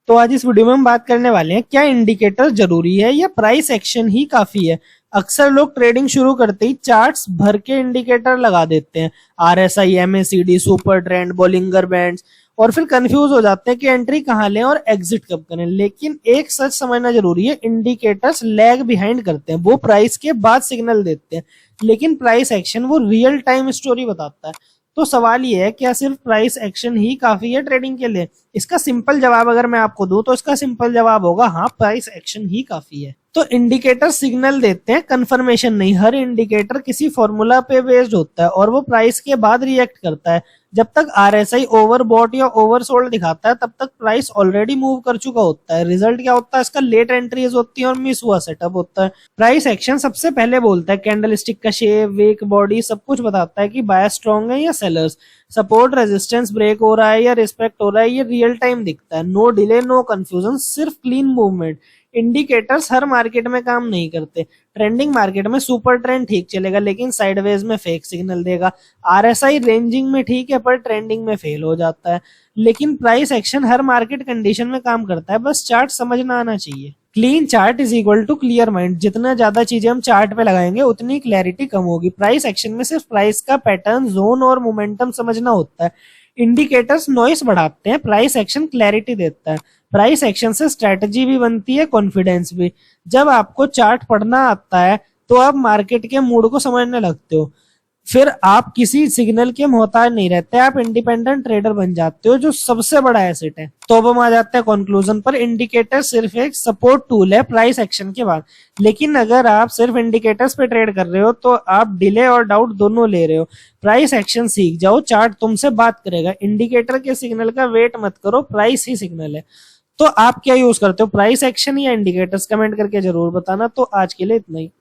तो आज इस वीडियो में हम बात करने वाले हैं क्या इंडिकेटर जरूरी है या प्राइस एक्शन ही काफी है। अक्सर लोग ट्रेडिंग शुरू करते ही चार्ट्स भर के इंडिकेटर लगा देते हैं, RSI, MACD, super trend, Bollinger bands, और फिर कंफ्यूज हो जाते हैं कि एंट्री कहां लें और एग्जिट कब करें। लेकिन एक सच समझना जरूरी है, इंडिकेटर्स लैग बिहाइंड करते हैं, वो प्राइस के बाद सिग्नल देते हैं, लेकिन प्राइस एक्शन वो रियल टाइम स्टोरी बताता है। तो सवाल ये है, क्या सिर्फ प्राइस एक्शन ही काफी है ट्रेडिंग के लिए? इसका सिंपल जवाब अगर मैं आपको दूं तो इसका सिंपल जवाब होगा हाँ, प्राइस एक्शन ही काफी है। तो इंडिकेटर सिग्नल देते हैं, कंफर्मेशन नहीं। हर इंडिकेटर किसी फॉर्मूला पे बेस्ड होता है और वो प्राइस के बाद रिएक्ट करता है। जब तक आरएसआई ओवरबॉट या ओवरसोल्ड दिखाता है तब तक प्राइस ऑलरेडी मूव कर चुका होता है। रिजल्ट क्या होता है इसका? लेट एंट्रीज होती है और मिस हुआ सेटअप होता है। प्राइस एक्शन सबसे पहले बोलता है, कैंडल स्टिक का शेप, वेक, बॉडी सब कुछ बताता है कि बायर्स स्ट्रॉन्ग है या सेलर्स, सपोर्ट रेजिस्टेंस ब्रेक हो रहा है या रिस्पेक्ट हो रहा है, ये रियल टाइम दिखता है। नो डिले, नो कंफ्यूजन, सिर्फ क्लीन मूवमेंट। इंडिकेटर्स हर मार्केट में काम नहीं करते। ट्रेंडिंग मार्केट में सुपर ट्रेंड ठीक चलेगा लेकिन साइडवेज में फेक सिग्नल देगा। आरएसआई रेंजिंग में ठीक है पर ट्रेंडिंग में फेल हो जाता है। लेकिन प्राइस एक्शन हर मार्केट कंडीशन में काम करता है, बस चार्ट समझना आना चाहिए। Clean chart is equal to clear mind. जितना ज्यादा चीजें हम चार्ट पे लगाएंगे उतनी क्लैरिटी कम होगी। प्राइस एक्शन में सिर्फ प्राइस का पैटर्न, जोन और मोमेंटम समझना होता है। इंडिकेटर्स नॉइस बढ़ाते हैं, प्राइस एक्शन क्लैरिटी देता है। प्राइस एक्शन से स्ट्रेटजी भी बनती है, कॉन्फिडेंस भी। जब आपको चार्ट पढ़ना आता है तो आप मार्केट के मूड को समझने लगते हो, फिर आप किसी सिग्नल के मोहताज नहीं रहते, आप इंडिपेंडेंट ट्रेडर बन जाते हो, जो सबसे बड़ा एसेट है। तो अब हम आ जाते हैं कंक्लूजन पर। इंडिकेटर सिर्फ एक सपोर्ट टूल है प्राइस एक्शन के बाद। लेकिन अगर आप सिर्फ इंडिकेटर्स पे ट्रेड कर रहे हो तो आप डिले और डाउट दोनों ले रहे हो। प्राइस एक्शन सीख जाओ, चार्ट तुमसे बात करेगा। इंडिकेटर के सिग्नल का वेट मत करो, प्राइस ही सिग्नल है। तो आप क्या यूज करते हो, प्राइस एक्शन या इंडिकेटर्स? कमेंट करके जरूर बताना। तो आज के लिए इतना ही।